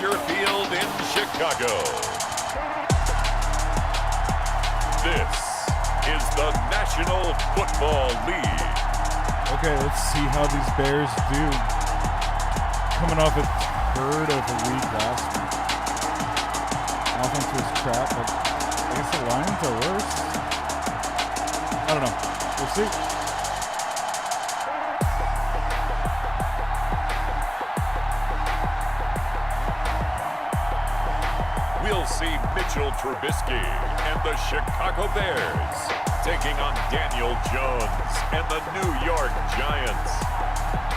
Soldier Field in Chicago. This is the National Football League. Okay, let's see how these Bears do. Coming off a third of a week last week. Offense was crap, but I guess the Lions are worse. I don't know. We'll see. We'll see Mitchell Trubisky and the Chicago Bears taking on Daniel Jones and the New York Giants.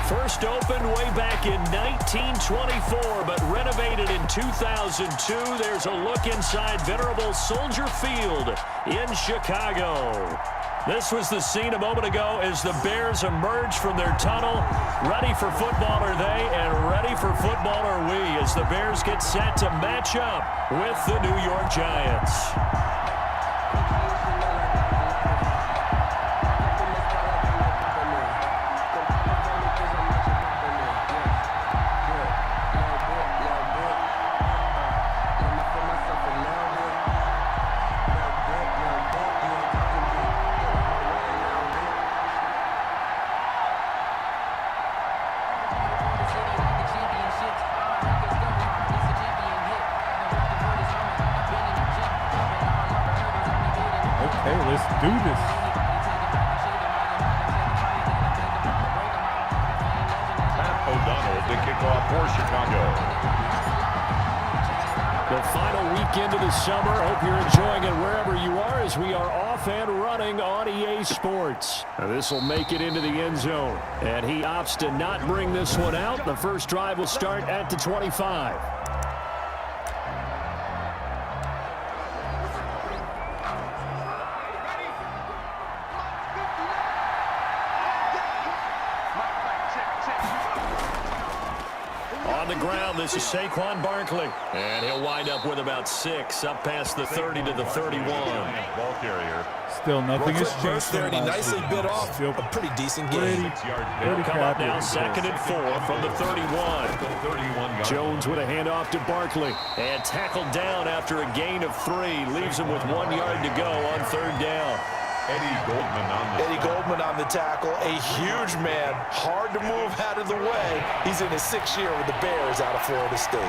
First opened way back in 1924, but renovated in 2002. There's a look inside venerable Soldier Field in Chicago. This was the scene a moment ago as the Bears emerge from their tunnel. Ready for football are they, and ready for football are we, as the Bears get set to match up with the New York Giants. Hey, let's do this. Matt O'Donnell to kick off for Chicago. The final weekend of the summer. Hope you're enjoying it wherever you are as we are off and running on EA Sports. This will make it into the end zone. And he opts to not bring this one out. The first drive will start at the 25. On the ground, this is Saquon Barkley. And he'll wind up with about 6, up past the 30 to the 31. Ball carrier. Still nothing has changed. First there, and he nicely bit off Still a pretty decent game. They'll come up now, 2nd and 4 from the 31. Jones with a handoff to Barkley. And tackled down after a gain of 3. Leaves him with 1 yard to go on 3rd down. Eddie Goldman on the tackle, a huge man, hard to move out of the way. He's in his 6th year with the Bears out of Florida State.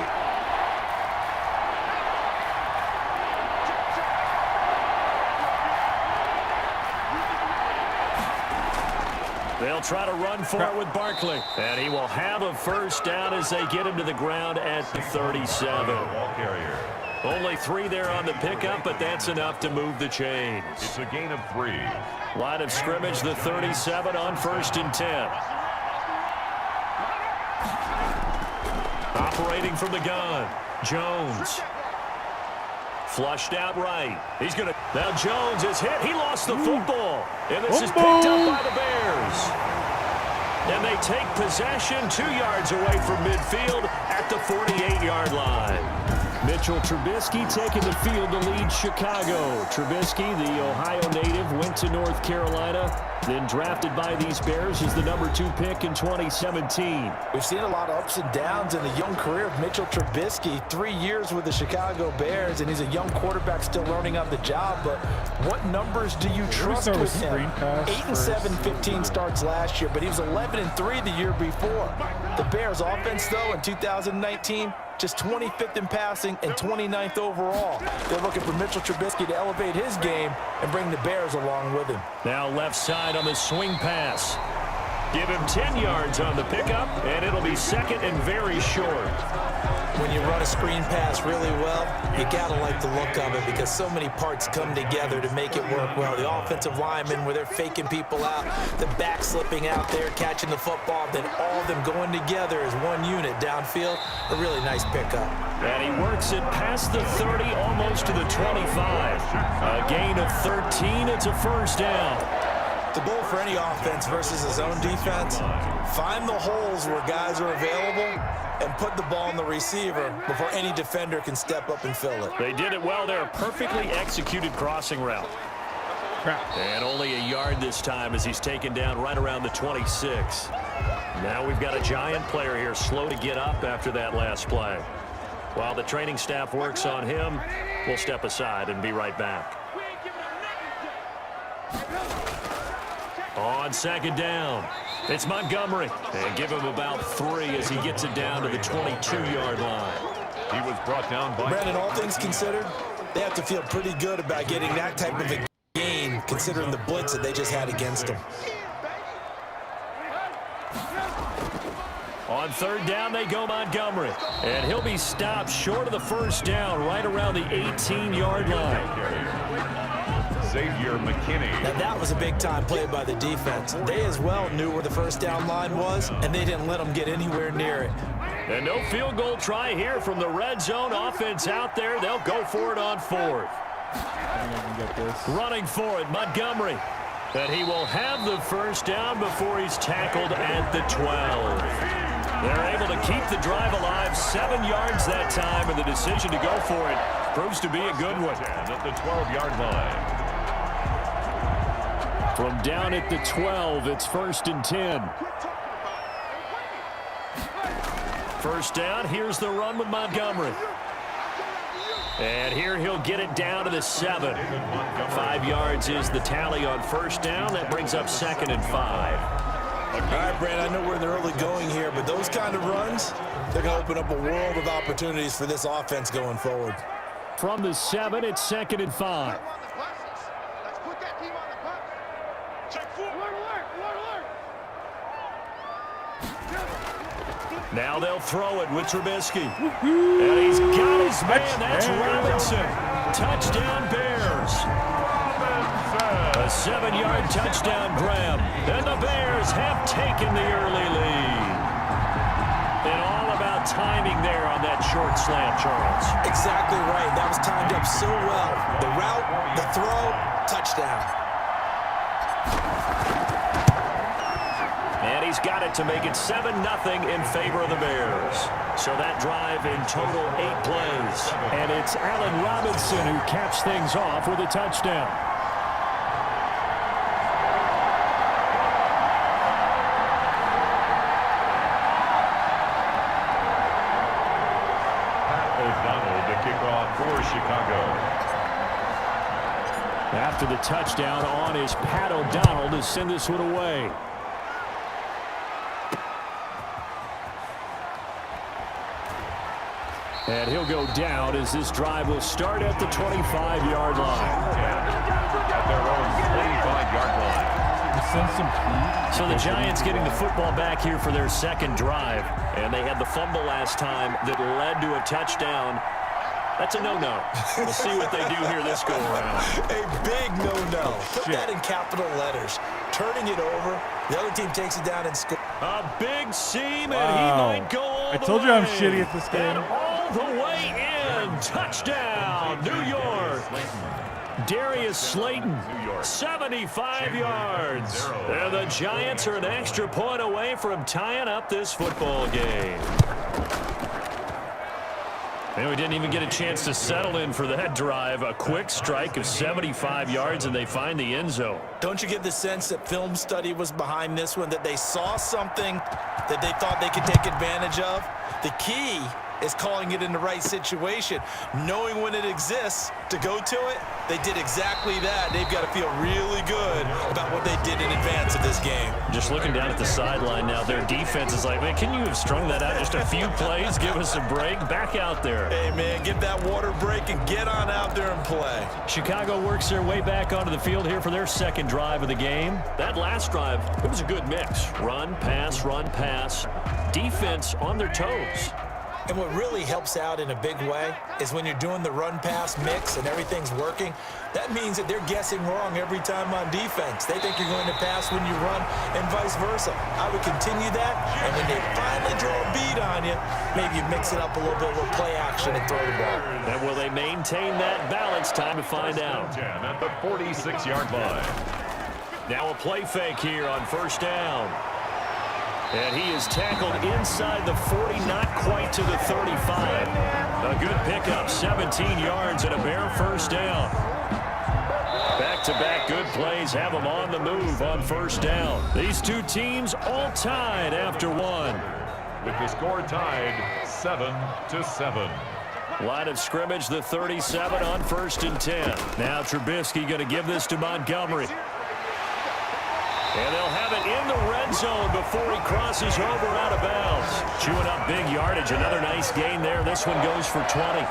They'll try to run for it with Barkley. And he will have a first down as they get him to the ground at the 37. Ball carrier. Only 3 there on the pickup, but that's enough to move the chains. It's a gain of 3. Line of scrimmage, the 37 on 1st and 10. Operating from the gun, Jones. Flushed out right. He's going to... Now Jones is hit. He lost the football. And this is picked up by the Bears. And they take possession 2 yards away from midfield at the 48-yard line. Mitchell Trubisky taking the field to lead Chicago. Trubisky, the Ohio native, went to North Carolina, then drafted by these Bears as the number 2 pick in 2017. We've seen a lot of ups and downs in the young career of Mitchell Trubisky. 3 years with the Chicago Bears, and he's a young quarterback still learning on the job. But what numbers do you trust with him? 8-7, 15 starts last year, but he was 11-3 the year before. The Bears offense, though, in 2019, just 25th in passing and 29th overall. They're looking for Mitchell Trubisky to elevate his game and bring the Bears along with him. Now left side on the swing pass. Give him 10 yards on the pickup, and it'll be 2nd and very short. When you run a screen pass really well, you gotta like the look of it because so many parts come together to make it work well. The offensive linemen, where they're faking people out, the back slipping out there, catching the football, then all of them going together as one unit downfield. A really nice pickup. And he works it past the 30, almost to the 25. A gain of 13, it's a first down. The goal for any offense versus his own defense, find the holes where guys are available and put the ball in the receiver before any defender can step up and fill it. They did it well there. Perfectly executed crossing route. And only a yard this time as he's taken down right around the 26. Now we've got a Giant player here slow to get up after that last play. While the training staff works on him, we'll step aside and be right back. On second down, it's Montgomery. And give him about 3 as he gets it down to the 22-yard line. He was brought down by... Brandon, all things considered, they have to feel pretty good about getting that type of a gain, considering the blitz that they just had against them. On third down, they go Montgomery. And he'll be stopped short of the first down right around the 18-yard line. Xavier McKinney. Now that was a big-time play by the defense. They as well knew where the first down line was, and they didn't let them get anywhere near it. And no field goal try here from the red zone offense out there. They'll go for it on fourth. Running for it, Montgomery. And he will have the first down before he's tackled at the 12. They're able to keep the drive alive, 7 yards that time, and the decision to go for it proves to be a good one. At the 12-yard line. From down at the 12, it's 1st and 10. First down, here's the run with Montgomery. And here he'll get it down to the 7. 5 yards is the tally on first down. That brings up 2nd and 5. All right, Brand, I know we're in the early going here, but those kind of runs, they're going to open up a world of opportunities for this offense going forward. From the 7, it's 2nd and 5. Now they'll throw it with Trubisky. And he's got his man. That's Robinson. Touchdown, Bears. A 7-yard touchdown grab. And the Bears have taken the early lead. And all about timing there on that short slant, Charles. Exactly right. That was timed up so well. The route, the throw, touchdown. And he's got it to make it 7-0 in favor of the Bears. So that drive in total 8 plays. And it's Allen Robinson who caps things off with a touchdown. O'Donnell to kick off for Chicago. After the touchdown on is Pat O'Donnell to send this one away. And he'll go down as this drive will start at the 25-yard line. At their own 25-yard line. So the Giants getting the football back here for their second drive. And they had the fumble last time that led to a touchdown. That's a no-no. We'll see what they do here this go-around. A big no-no. Put that in capital letters. Turning it over. The other team takes it down and scores. A big seam, and he might go all the way. I told you I'm shitty at this game. And all the way in. Touchdown, New York. Darius Slayton, 75 yards. And the Giants are an extra point away from tying up this football game. And we didn't even get a chance to settle in for that drive. A quick strike of 75 yards, and they find the end zone. Don't you get the sense that film study was behind this one, that they saw something that they thought they could take advantage of? The key is calling it in the right situation, knowing when it exists to go to it. They did exactly that. They've got to feel really good about what they did in advance of this game. Just looking down at the sideline now, their defense is like, man, can you have strung that out just a few plays? Give us a break. Back out there. Hey, man, give that water break and get on out there and play. Chicago works their way back onto the field here for their second drive of the game. That last drive, it was a good mix. Run, pass, defense on their toes. And what really helps out in a big way is when you're doing the run-pass mix and everything's working, that means that they're guessing wrong every time on defense. They think you're going to pass when you run and vice versa. I would continue that, and when they finally draw a beat on you, maybe you mix it up a little bit with play action and throw the ball. And will they maintain that balance? Time to find out. At the 46-yard line. Now a play fake here on first down. And he is tackled inside the 40, not quite to the 35. A good pickup, 17 yards and a Bear first down. Back-to-back good plays have them on the move on first down. These two teams all tied after one. With the score tied 7-7. Line of scrimmage, the 37 on 1st and 10. Now Trubisky going to give this to Montgomery. And they'll have it in the red zone before he crosses over out of bounds. Chewing up big yardage. Another nice gain there. This one goes for 20.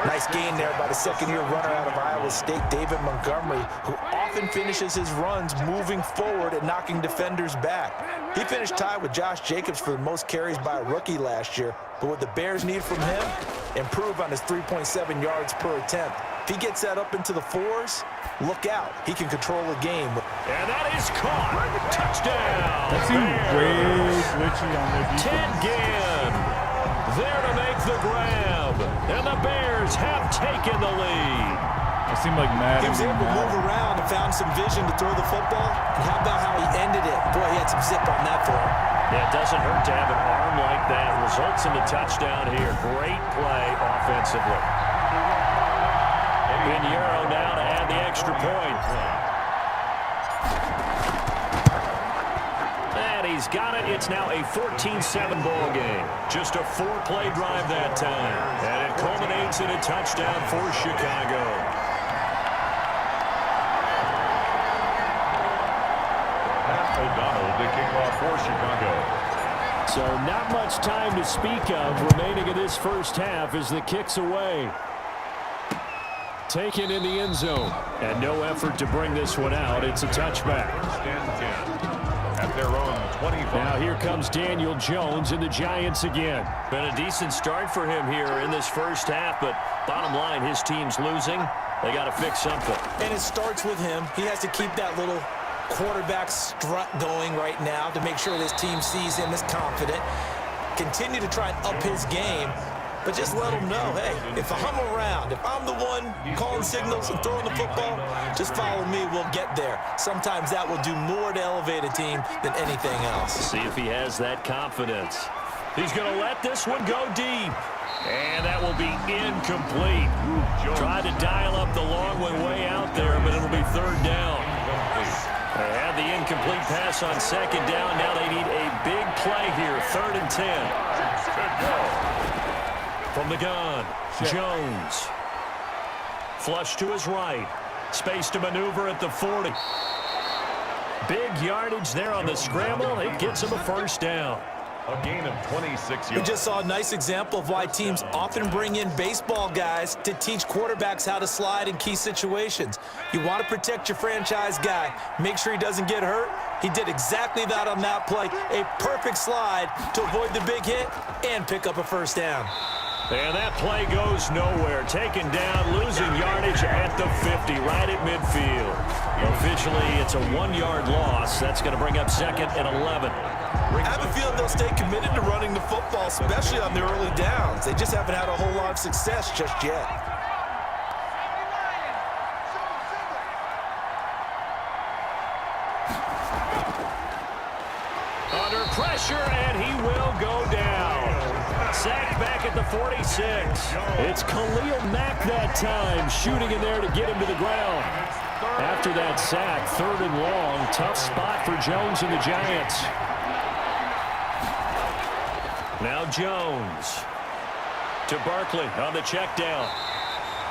Nice gain there by the second-year runner out of Iowa State, David Montgomery, who often finishes his runs moving forward and knocking defenders back. He finished tied with Josh Jacobs for the most carries by a rookie last year. But what the Bears need from him, improve on his 3.7 yards per attempt. If he gets that up into the 4s, look out. He can control the game. And that is caught. Touchdown. That seemed way glitchy on their defense. Ted Ginn there to make the grab. And the Bears have taken the lead. It seemed like Madden. He was able to move around and found some vision to throw the football. And how about how he ended it? Boy, he had some zip on that throw. Yeah, it doesn't hurt to have an arm like that. Results in the touchdown here. Great play offensively. Pinheiro now to add the extra point. And he's got it. It's now a 14-7 ball game. Just a 4-play drive that time. And it culminates in a touchdown for Chicago. O'Donnell to kick off for Chicago. So not much time to speak of remaining in this first half as the kick's away. Taken in the end zone. And no effort to bring this one out. It's a touchback. At their own 25. Now here comes Daniel Jones and the Giants again. Been a decent start for him here in this first half, but bottom line, his team's losing. They got to fix something. And it starts with him. He has to keep that little quarterback strut going right now to make sure this team sees him as confident. Continue to try and up his game. But just let them know, hey, if I'm around, if I'm the one calling signals and throwing the football, just follow me, we'll get there. Sometimes that will do more to elevate a team than anything else. See if he has that confidence. He's going to let this one go deep. And that will be incomplete. Tried to dial up the long one way out there, but it'll be 3rd down. They had the incomplete pass on 2nd down. Now they need a big play here, 3rd and 10. From the gun, Jones. Flush to his right. Space to maneuver at the 40. Big yardage there on the scramble. It gets him a 1st down. A gain of 26 yards. We just saw a nice example of why teams often bring in baseball guys to teach quarterbacks how to slide in key situations. You want to protect your franchise guy. Make sure he doesn't get hurt. He did exactly that on that play. A perfect slide to avoid the big hit and pick up a 1st down. And that play goes nowhere. Taken down, losing yardage at the 50, right at midfield. Officially, it's a 1-yard loss. That's going to bring up 2nd and 11. I have a feeling they'll stay committed to running the football, especially on the early downs. They just haven't had a whole lot of success just yet. Under pressure, and he will go down. Sacked back at the 46. It's Khalil Mack that time, shooting in there to get him to the ground. After that sack, 3rd and long. Tough spot for Jones and the Giants. Now Jones to Barkley on the check down.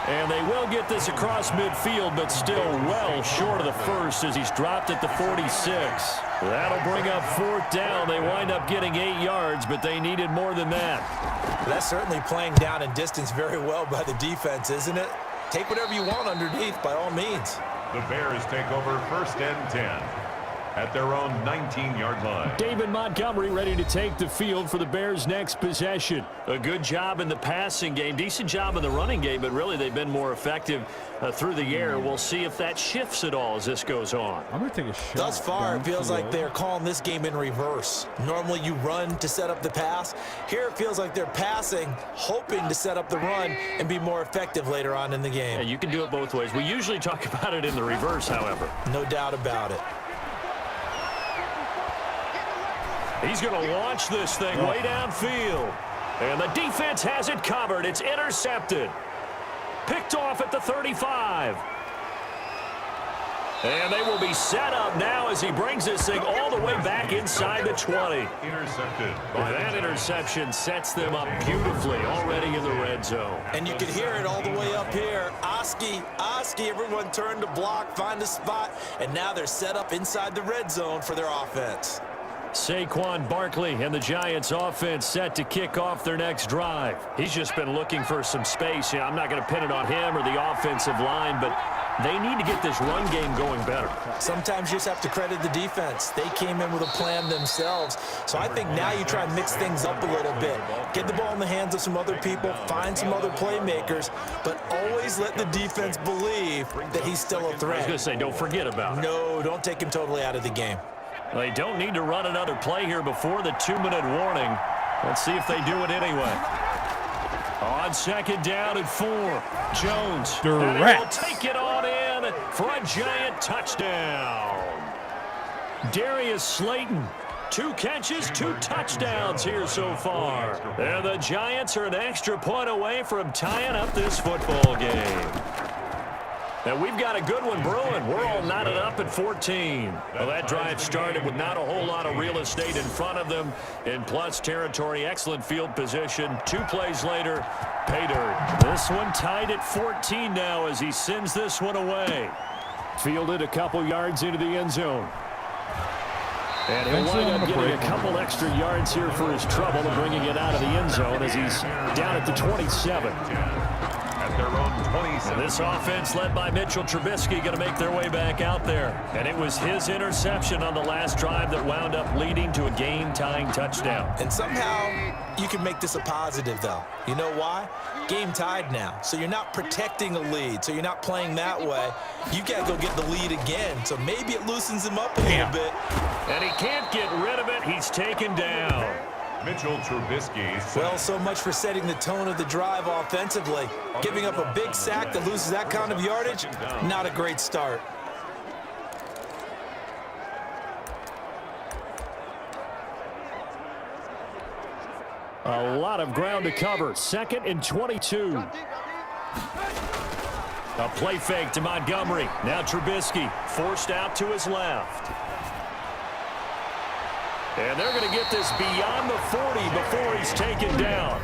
And they will get this across midfield, but still well short of the 1st as he's dropped at the 46. That'll bring up 4th down. They wind up getting 8 yards, but they needed more than that. That's certainly playing down in distance very well by the defense, isn't it? Take whatever you want underneath, by all means. The Bears take over 1st and 10 at their own 19-yard line. David Montgomery ready to take the field for the Bears' next possession. A good job in the passing game, decent job in the running game, but really they've been more effective through the air. We'll see if that shifts at all as this goes on. I'm going to take a shot. Thus far, it feels like they're calling this game in reverse. Normally you run to set up the pass. Here it feels like they're passing, hoping to set up the run and be more effective later on in the game. Yeah, you can do it both ways. We usually talk about it in the reverse, however. No doubt about it. He's going to launch this thing way downfield. And the defense has it covered. It's intercepted. Picked off at the 35. And they will be set up now as he brings this thing all the way back inside the 20. Intercepted. That interception sets them up beautifully already in the red zone. And you can hear it all the way up here. Oski, everyone turned to block, find a spot, and now they're set up inside the red zone for their offense. Saquon Barkley and the Giants offense set to kick off their next drive. He's just been looking for some space. I'm not going to pin it on him or the offensive line, but they need to get this run game going better. Sometimes you just have to credit the defense. They came in with a plan themselves. So I think now you try and mix things up a little bit. Get the ball in the hands of some other people, find some other playmakers, but always let the defense believe that he's still a threat. I was going to say, don't forget about it. No, don't take him totally out of the game. They don't need to run another play here before the 2-minute warning. Let's see if they do it anyway. On second down and 4, Jones. And he will take it on in for a Giant touchdown. Darius Slayton, 2 catches, 2 touchdowns here so far. And the Giants are an extra point away from tying up this football game. And we've got a good one brewing. We're all knotted up at 14. Well, that drive started with not a whole lot of real estate in front of them. In plus territory, excellent field position. 2 plays later, pay dirt. This one tied at 14 now as he sends this one away. Fielded a couple yards into the end zone. And he'll wind up getting a couple extra yards here for his trouble and bringing it out of the end zone as he's down at the 27. Their own 27. This offense led by Mitchell Trubisky going to make their way back out there. And it was his interception on the last drive that wound up leading to a game-tying touchdown. And somehow you can make this a positive, though. You know why? Game tied now. So you're not protecting a lead. So you're not playing that way. You got to go get the lead again. So maybe it loosens him up a little bit. And he can't get rid of it. He's taken down. Mitchell Trubisky. Well, so much for setting the tone of the drive offensively. Giving up a big sack that loses that kind of yardage, not a great start. A lot of ground to cover. 2nd and 22. A play fake to Montgomery. Now Trubisky forced out to his left. And they're going to get this beyond the 40 before he's taken down.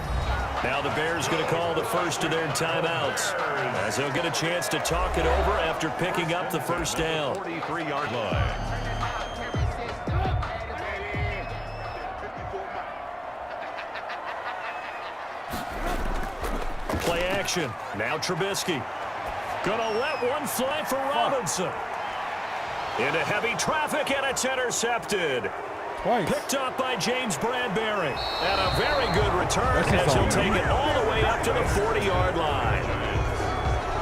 Now the Bears going to call the first of their timeouts as they'll get a chance to talk it over after picking up the first down. 43-yard line. Play action. Now Trubisky. Going to let one fly for Robinson. Into heavy traffic, and it's intercepted. Picked up by James Bradbury. And a very good return as he'll take it all the way up to the 40-yard line.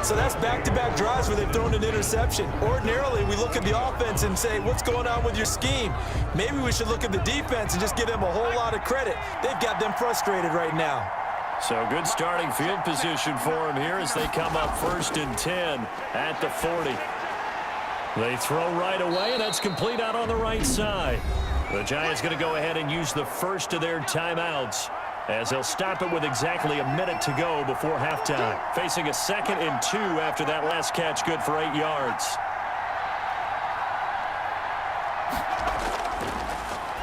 So that's back-to-back drives where they've thrown an interception. Ordinarily, we look at the offense and say, what's going on with your scheme? Maybe we should look at the defense and just give them a whole lot of credit. They've got them frustrated right now. So good starting field position for him here as they come up 1st and 10 at the 40. They throw right away, and that's complete out on the right side. The Giants going to go ahead and use the first of their timeouts as they'll stop it with exactly a minute to go before halftime. Facing a 2nd and 2 after that last catch, good for 8 yards.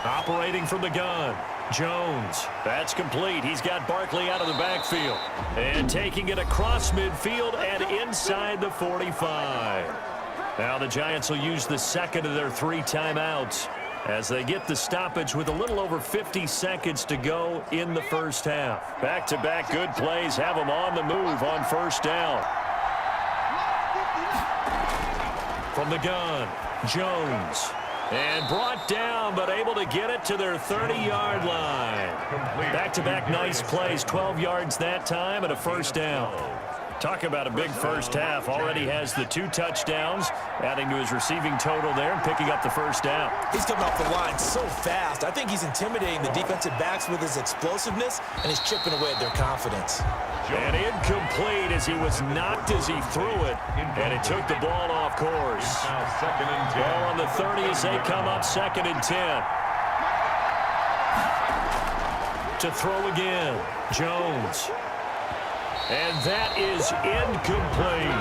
Operating from the gun, Jones. That's complete. He's got Barkley out of the backfield. And taking it across midfield and inside the 45. Now the Giants will use the 2nd of their 3 timeouts as they get the stoppage with a little over 50 seconds to go in the first half. Back-to-back good plays have them on the move on 1st down. From the gun, Jones. And brought down, but able to get it to their 30-yard line. Back-to-back nice plays, 12 yards that time and a 1st down. Talk about a big first half. Already has the 2 touchdowns, adding to his receiving total there and picking up the 1st down. He's coming off the line so fast. I think he's intimidating the defensive backs with his explosiveness, and he's chipping away at their confidence. And incomplete as he was knocked as he threw it, and it took the ball off course. Now 2nd and 10. Ball on the 30 as they come up 2nd and 10. To throw again, Jones. And that is incomplete.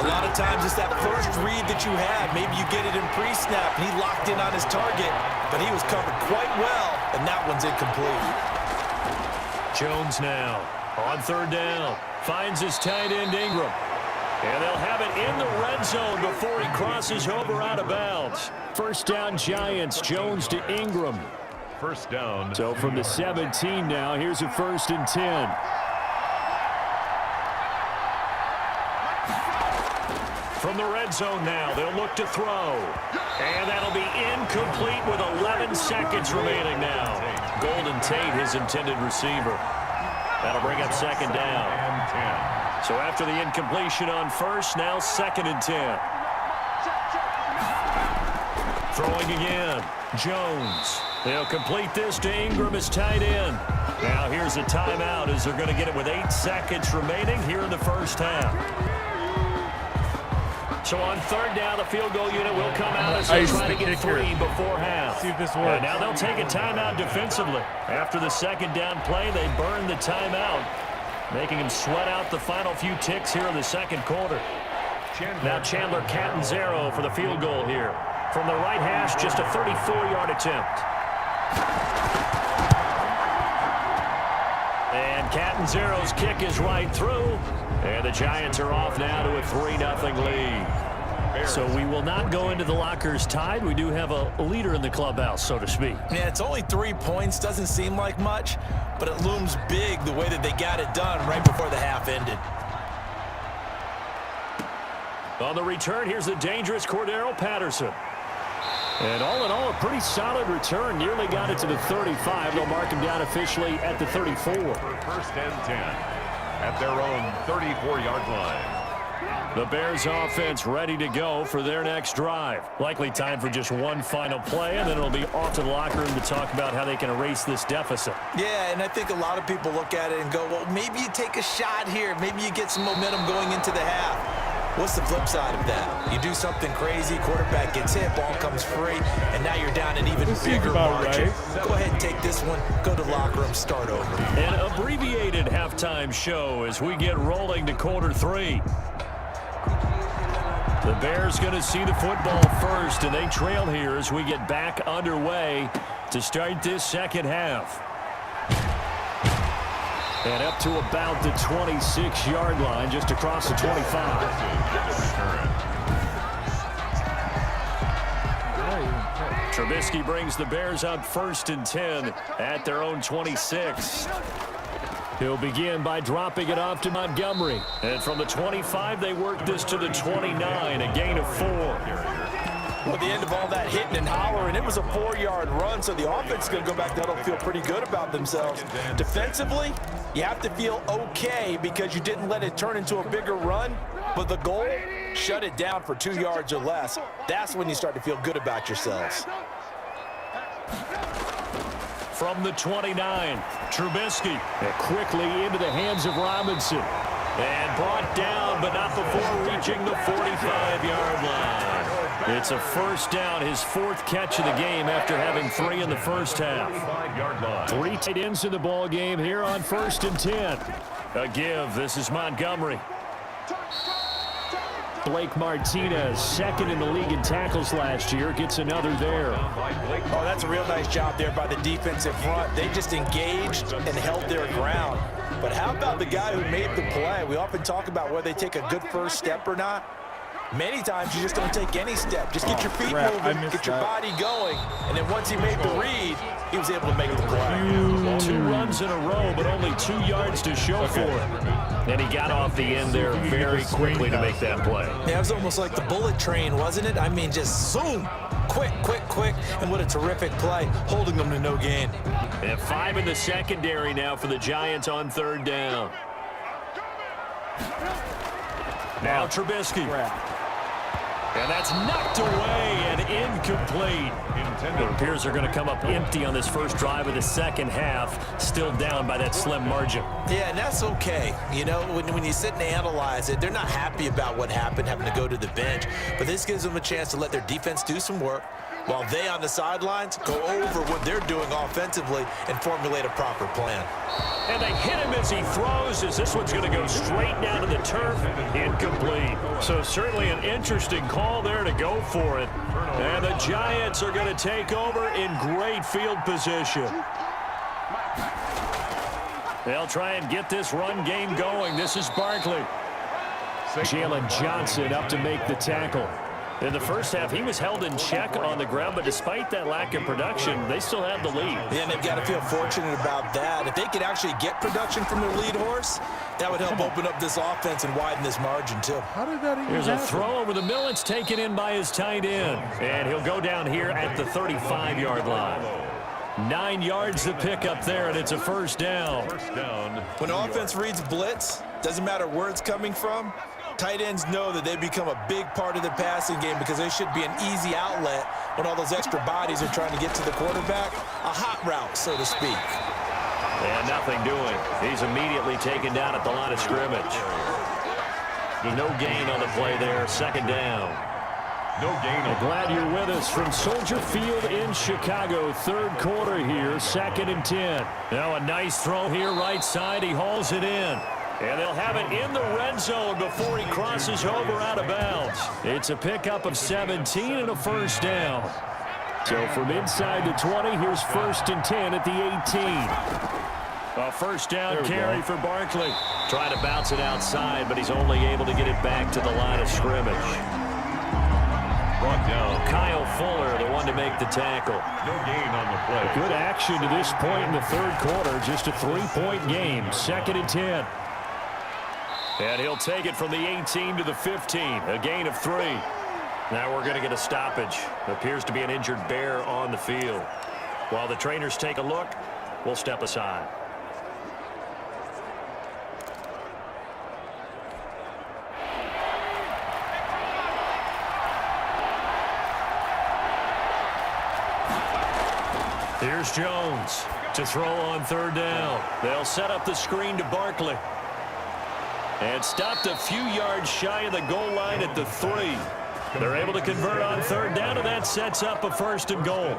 A lot of times it's that first read that you had. Maybe you get it in pre-snap, and he locked in on his target, but he was covered quite well, and that one's incomplete. Jones now on third down. Finds his tight end Ingram. And they'll have it in the red zone before he crosses over out of bounds. First down Giants. Jones to Ingram. First down. So from the 17 now, here's a 1st and 10. From the red zone now, they'll look to throw. And that'll be incomplete with 11 seconds remaining now. Golden Tate, his intended receiver. That'll bring up second down. So after the incompletion on first, now 2nd and 10. Throwing again. Jones. They'll complete this to Ingram as tight end. Now here's a timeout as they're going to get it with 8 seconds remaining here in the first half. So on third down, the field goal unit will come out as they try to get 3 before half. See if this works. And now they'll take a timeout defensively. After the second down play, they burn the timeout, making him sweat out the final few ticks here in the second quarter. Now Chandler Catanzaro for the field goal here. From the right hash, just a 34-yard attempt. And Catanzaro's kick is right through. And the Giants are off now to a 3-0 lead. So we will not go into the lockers tied. We do have a leader in the clubhouse, so to speak. Yeah, it's only 3 points. Doesn't seem like much, but it looms big the way that they got it done right before the half ended. On the return, here's the dangerous Cordero Patterson. And all in all, a pretty solid return. Nearly got it to the 35. They'll mark him down officially at the 34. First and 10 at their own 34-yard line. The Bears offense ready to go for their next drive. Likely time for just one final play, and then it'll be off to the locker room to talk about how they can erase this deficit. Yeah, and I think a lot of people look at it and go, well, maybe you take a shot here. Maybe you get some momentum going into the half. What's the flip side of that? You do something crazy, quarterback gets hit, ball comes free, and now you're down an even bigger margin. Right. Go ahead and take this one, go to the locker room, start over. An abbreviated halftime show as we get rolling to quarter 3. The Bears going to see the football first, and they trail here as we get back underway to start this second half. And up to about the 26-yard line, just across the 25. Trubisky brings the Bears up 1st and 10 at their own 26. He'll begin by dropping it off to Montgomery. And from the 25, they work this to the 29, a gain of 4. Well, at the end of all that hitting and hollering, it was a 4-yard run, so the offense is going to go back there and feel pretty good about themselves. Defensively, you have to feel okay because you didn't let it turn into a bigger run, but the goal, shut it down for 2 yards or less. That's when you start to feel good about yourselves. From the 29, Trubisky quickly into the hands of Robinson. And brought down, but not before reaching the 45-yard line. It's a first down, his 4th catch of the game after having 3 in the first half. 3 tight ends in the ball game here on 1st and 10. A give. This is Montgomery. Blake Martinez, 2nd in the league in tackles last year, gets another there. Oh, that's a real nice job there by the defensive front. They just engaged and held their ground. But how about the guy who made the play? We often talk about whether they take a good first step or not. Many times you just don't take any step. Just get your feet moving, get your body going, and then once he made the read, he was able to make the play. 2 runs in a row, but only 2 yards to show for it. And he got off the end there very quickly to make that play. Yeah, it was almost like the bullet train, wasn't it? I mean, just zoom. Quick, quick, quick. And what a terrific play, holding them to no gain. And 5 in the secondary now for the Giants on 3rd down. Now Trubisky. And that's knocked away and incomplete. It appears they're going to come up empty on this first drive of the second half, still down by that slim margin. Yeah, and that's okay. You know, when you sit and analyze it, they're not happy about what happened, having to go to the bench. But this gives them a chance to let their defense do some work, while they on the sidelines go over what they're doing offensively and formulate a proper plan. And they hit him as he throws, as this one's going to go straight down to the turf. Incomplete. So certainly an interesting call there to go for it. And the Giants are going to take over in great field position. They'll try and get this run game going. This is Barkley. Jalen Johnson up to make the tackle. In the first half, he was held in check on the ground, but despite that lack of production, they still have the lead. Yeah, and they've got to feel fortunate about that. If they could actually get production from their lead horse, that would help open up this offense and widen this margin, too. How did that even Here's happen? a throw over the middle. It's taken in by his tight end. And he'll go down here at the 35-yard line. 9 yards to pick up there, and it's a first down. When offense reads blitz, doesn't matter where it's coming from, tight ends know that they become a big part of the passing game because they should be an easy outlet when all those extra bodies are trying to get to the quarterback. A hot route, so to speak. And nothing doing. He's immediately taken down at the line of scrimmage. No gain on the play there. Second down. No gain. Glad you're with us from Soldier Field in Chicago. Third quarter here, 2nd and 10. Now a nice throw here, right side. He hauls it in. And they'll have it in the red zone before he crosses over out of bounds. It's a pickup of 17 and a first down. So from inside the 20, here's 1st and 10 at the 18. A first down carry for Barkley. Trying to bounce it outside, but he's only able to get it back to the line of scrimmage. Brought down. Kyle Fuller, the one to make the tackle. No gain on the play. Good action to this point in the third quarter. Just a 3-point game. 2nd and 10. And he'll take it from the 18 to the 15. A gain of 3. Now we're going to get a stoppage. Appears to be an injured Bear on the field. While the trainers take a look, we'll step aside. Here's Jones to throw on third down. They'll set up the screen to Barkley. And stopped a few yards shy of the goal line at the 3. They're able to convert on third down, and that sets up a 1st and goal.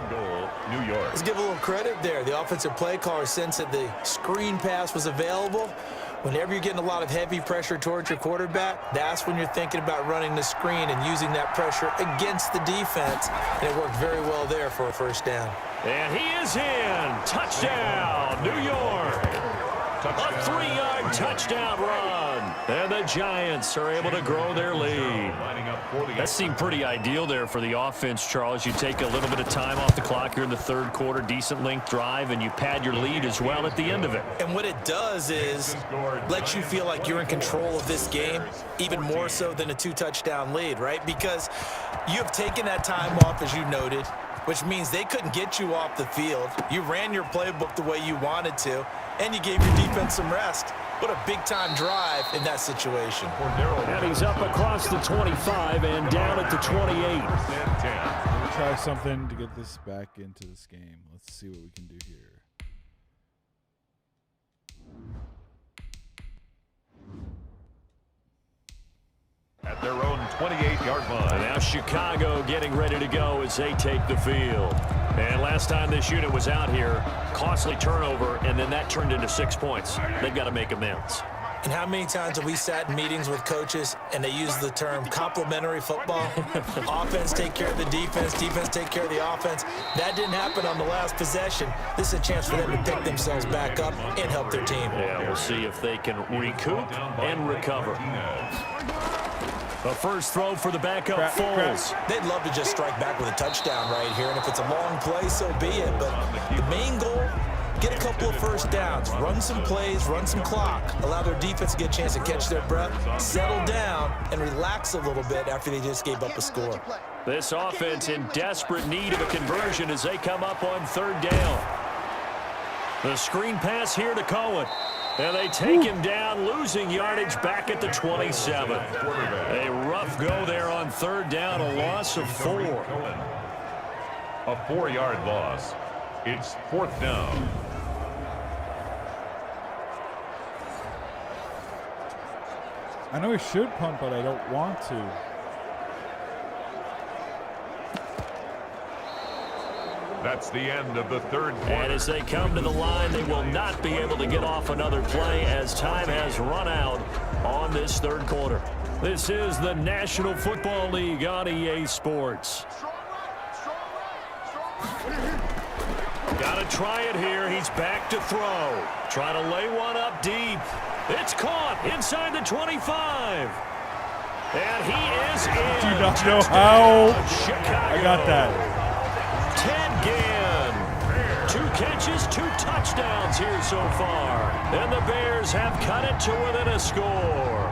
New York. Let's give a little credit there. The offensive play caller sensed that the screen pass was available. Whenever you're getting a lot of heavy pressure towards your quarterback, that's when you're thinking about running the screen and using that pressure against the defense. And it worked very well there for a first down. And he is in. Touchdown, New York. A 3-yard touchdown run. And the Giants are able to grow their lead. That seemed pretty ideal there for the offense, Charles. You take a little bit of time off the clock here in the third quarter, decent length drive, and you pad your lead as well at the end of it. And what it does is let you feel like you're in control of this game, even more so than a 2-touchdown lead, right? Because you have taken that time off, as you noted, which means they couldn't get you off the field. You ran your playbook the way you wanted to, and you gave your defense some rest. What a big-time drive in that situation. And he's up across the 25 and down at the 28. We'll try something to get this back into this game. Let's see what we can do here. At their own 28-yard line. Now Chicago getting ready to go as they take the field. And last time this unit was out here, costly turnover, and then that turned into 6 points. They've got to make amends. And how many times have we sat in meetings with coaches and they use the term complementary football? Offense take care of the defense, defense take care of the offense. That didn't happen on the last possession. This is a chance for them to pick themselves back up and help their team. Yeah, we'll see if they can recoup and recover. The first throw for the backup Foles. They'd love to just strike back with a touchdown right here, and if it's a long play, so be it. But the main goal, get a couple of first downs, run some plays, run some clock, allow their defense to get a chance to catch their breath, settle down, and relax a little bit after they just gave up a score. This offense in desperate need of a conversion as they come up on third down. The screen pass here to Cohen. And they take him down, losing yardage back at the 27. A rough go there on third down, a loss of 4. A 4-yard loss. It's 4th down. I know he should punt, but I don't want to. That's the end of the third quarter. And as they come to the line, they will not be able to get off another play as time has run out on this third quarter. This is the National Football League on EA Sports. Got to try it here. He's back to throw. Trying to lay one up deep. It's caught inside the 25. And he is in. Do not know how. Chicago. I got that. Ted Ginn. 2 catches, 2 touchdowns here so far. And the Bears have cut it to within a score.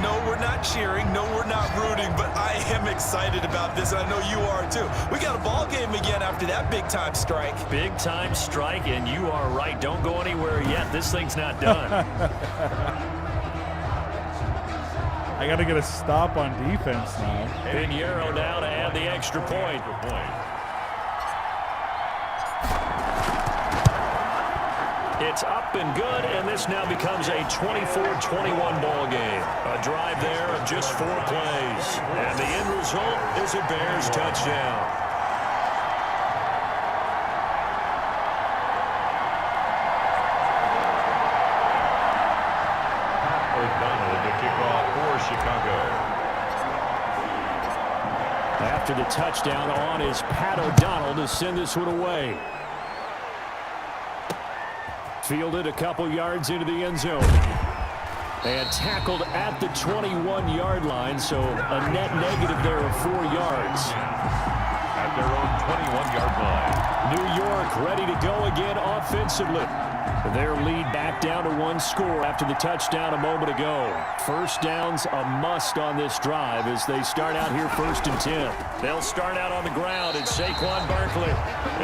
No, we're not cheering. No, we're not rooting. But I am excited about this. And I know you are too. We got a ball game again after that big-time strike. Big-time strike, and you are right. Don't go anywhere yet. This thing's not done. I got to get a stop on defense now. Pinheiro now to add the extra point. It's up and good, and this now becomes a 24-21 ball game. A drive there of just 4 plays. And the end result is a Bears touchdown. Chicago. After the touchdown on is Pat O'Donnell to send this one away. Fielded a couple yards into the end zone. And tackled at the 21-yard line, so a net negative there of 4 yards. At their own 21-yard line. New York ready to go again offensively. Their lead back down to 1 score after the touchdown a moment ago. First down's a must on this drive as they start out here 1st and 10. They'll start out on the ground. It's Saquon Barkley.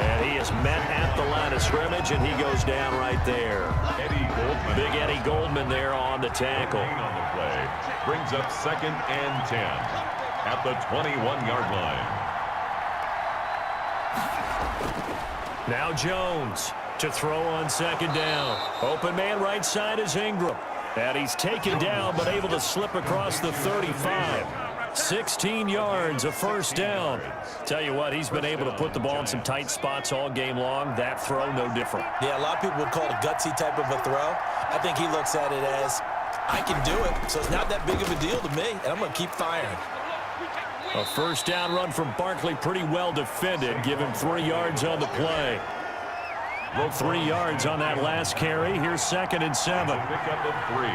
And he is met at the line of scrimmage, and he goes down right there. Eddie Goldman. Big Eddie Goldman there on the tackle. On the play. Brings up 2nd and 10 at the 21-yard line. Now Jones to throw on 2nd down. Open man right side is Ingram. And he's taken down but able to slip across the 35. 16 yards, a first down. Tell you what, he's been able to put the ball in some tight spots all game long. That throw, no different. Yeah, a lot of people would call it a gutsy type of a throw. I think he looks at it as, I can do it, so it's not that big of a deal to me, and I'm going to keep firing. A first down run from Barkley, pretty well defended. Give him 3 yards on the play. 3 yards on that last carry. Here's 2nd and 7. Pick up of 3.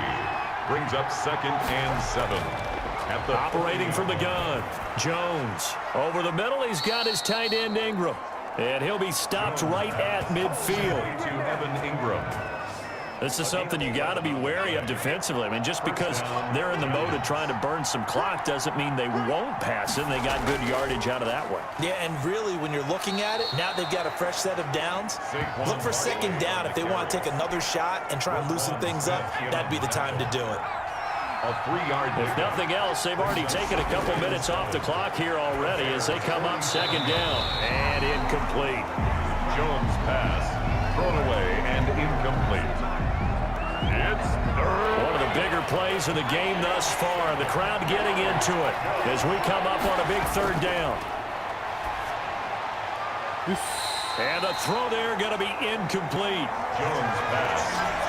Brings up 2nd and 7. At the operating from the gun. Jones over the middle. He's got his tight end Ingram. And he'll be stopped right at midfield. To Evan Ingram. This is something you got to be wary of defensively. I mean, just because they're in the mode of trying to burn some clock doesn't mean they won't pass it. And they got good yardage out of that one. Yeah, and really, when you're looking at it, now they've got a fresh set of downs. Look for 2nd down. If they want to take another shot and try and loosen things up, that'd be the time to do it. A 3-yard. If nothing else, they've already taken a couple minutes off the clock here already as they come up 2nd down. And incomplete. Jones pass. Thrown away and incomplete. It's one of the bigger plays of the game thus far. The crowd getting into it as we come up on a big 3rd down. And the throw there going to be incomplete. Jones pass.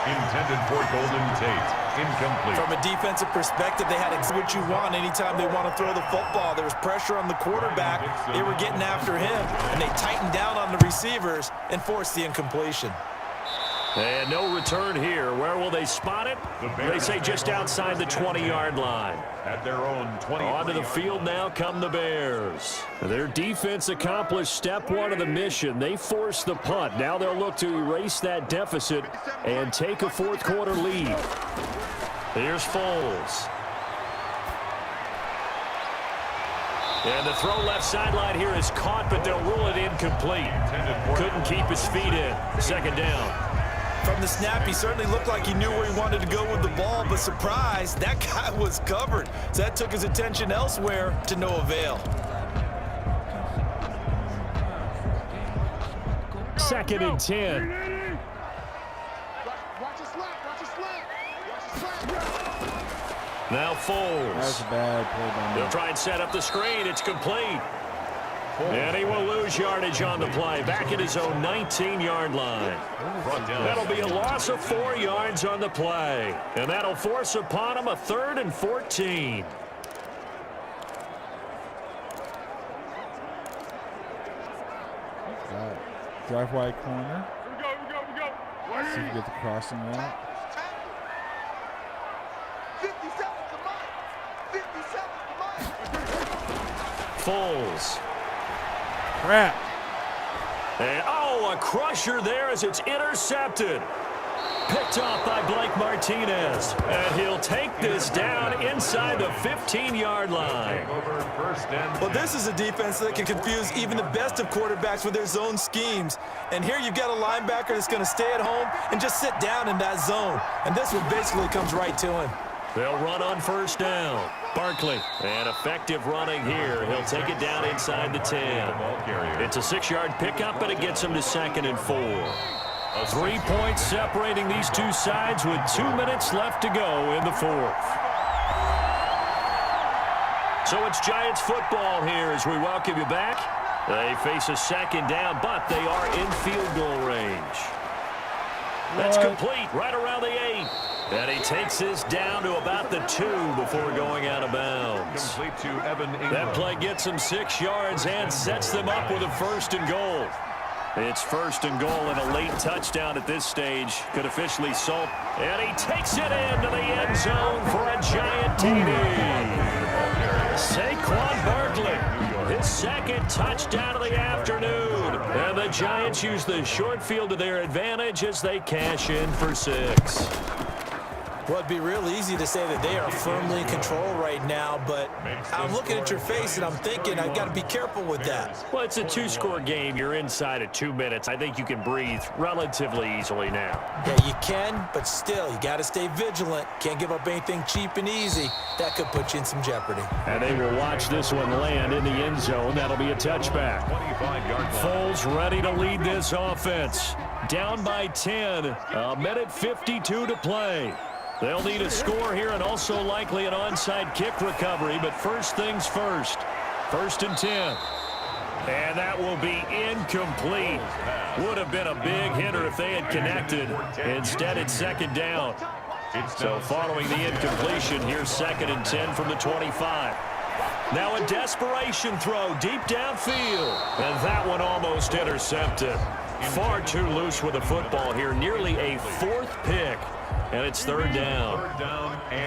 Intended for Golden Tate. Incomplete. From a defensive perspective, they had exactly what you want anytime they want to throw the football. There was pressure on the quarterback. They were getting after him, and they tightened down on the receivers and forced the incompletion. And no return here. Where will they spot it? They say just outside the 20-yard line. At their own 20. Onto the field now come the Bears. Their defense accomplished step 1 of the mission. They forced the punt. Now they'll look to erase that deficit and take a 4th quarter lead. Here's Foles. And the throw left sideline here is caught, but they'll rule it incomplete. Couldn't keep his feet in. 2nd down. From the snap, he certainly looked like he knew where he wanted to go with the ball, but surprise, that guy was covered. So that took his attention elsewhere to no avail. 2nd and 10. Now Foles. That's a bad play by me. They'll try and set up the screen. It's complete. And he will lose yardage on the play, back at his own 19-yard line. That'll be a loss of 4 yards on the play. And that'll force upon him a 3rd and 14. Drive wide corner. See if we get the crossing route. 57, come on. 57, come on. Foles. Crap. And, oh, a crusher there as it's intercepted. Picked off by Blake Martinez. And he'll take this down inside the 15-yard line. Well, this is a defense that can confuse even the best of quarterbacks with their zone schemes. And here you've got a linebacker that's going to stay at home and just sit down in that zone. And this one basically comes right to him. They'll run on 1st down. Barkley. And effective running here. He'll take it down inside the 10. It's a 6-yard pickup, but it gets him to 2nd and 4. 3 points separating these two sides with 2 minutes left to go in the 4th. So it's Giants football here as we welcome you back. They face a 2nd down, but they are in field goal range. That's complete right around the 8. And he takes this down to about the 2 before going out of bounds. That play gets him 6 yards and sets them up with a 1st and goal. It's 1st and goal and a late touchdown at this stage. Could officially salt. And he takes it into the end zone for a Giant TD. Saquon Barkley, his 2nd touchdown of the afternoon. And the Giants use the short field to their advantage as they cash in for 6. Well, it'd be real easy to say that they are firmly in control right now, but I'm looking at your face and I'm thinking I've got to be careful with that. Well, it's a 2-score game. You're inside of 2 minutes. I think you can breathe relatively easily now. Yeah, you can, but still, you got to stay vigilant. Can't give up anything cheap and easy. That could put you in some jeopardy. And they will watch this one land in the end zone. That'll be a touchback. Foles ready to lead this offense. Down by 10. A minute 52 to play. They'll need a score here and also likely an onside kick recovery, but first things first. 1st and 10. And that will be incomplete. Would have been a big hitter if they had connected. Instead, it's 2nd down. So following the incompletion, here's 2nd and 10 from the 25. Now a desperation throw deep downfield. And that one almost intercepted. Far too loose with the football here. Nearly a 4th pick. And it's 3rd down.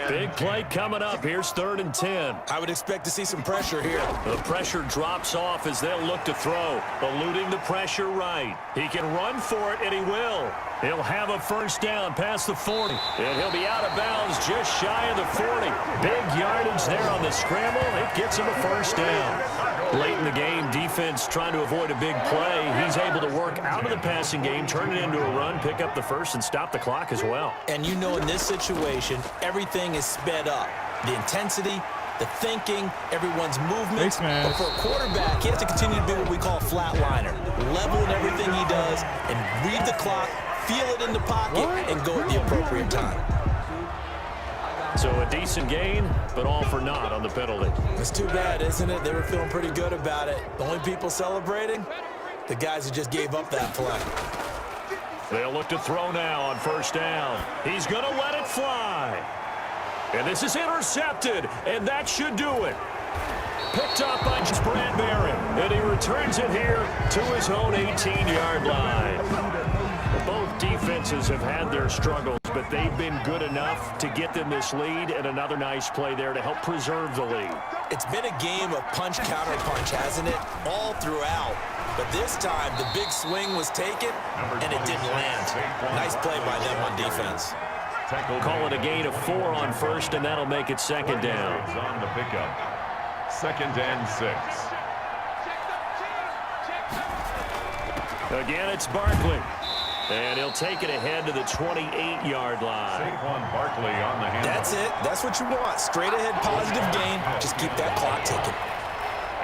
Big play coming up. Here's 3rd and 10. I would expect to see some pressure here. The pressure drops off as they'll look to throw. Eluding the pressure right. He can run for it, and he will. He'll have a 1st down past the 40. And he'll be out of bounds just shy of the 40. Big yardage there on the scramble. It gets him a 1st down. Late in the game, defense trying to avoid a big play. He's able to work out of the passing game, turn it into a run, pick up the 1st, and stop the clock as well. And you know in this situation, everything is sped up. The intensity, the thinking, everyone's movement. But for a quarterback, he has to continue to be what we call a flatliner. Level in everything he does and read the clock, feel it in the pocket, and go at the appropriate time. So a decent gain, but all for naught on the penalty. It's too bad, isn't it? They were feeling pretty good about it. The only people celebrating, the guys who just gave up that play. They'll look to throw now on 1st down. He's going to let it fly. And this is intercepted, and that should do it. Picked up by Bradbury, and he returns it here to his own 18-yard line. Both defenses have had their struggles, but they've been good enough to get them this lead, and another nice play there to help preserve the lead. It's been a game of punch, counter, punch, hasn't it? All throughout. But this time, the big swing was taken, and it didn't land. Nice play by them on defense. Call it a gain of 4 on 1st, and that'll make it 2nd down. On the pickup. 2nd and 6. Again, it's Barkley. And he'll take it ahead to the 28-yard line. Saquon Barkley on the handle. That's it. That's what you want. Straight ahead positive gain. Just keep that clock ticking.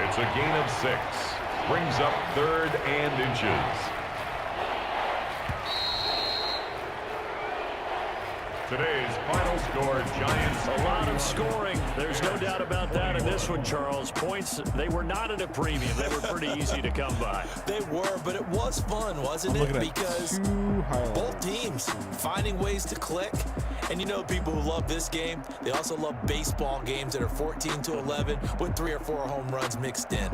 It's a gain of 6. Brings up 3rd and inches. Today's final score, Giants. A lot of scoring. There's no doubt about that in this one, Charles. Points, they were not at a premium. They were pretty easy to come by. They were, but it was fun, wasn't it? Because both teams finding ways to click. And you know, people who love this game, they also love baseball games that are 14-11 with 3 or 4 home runs mixed in.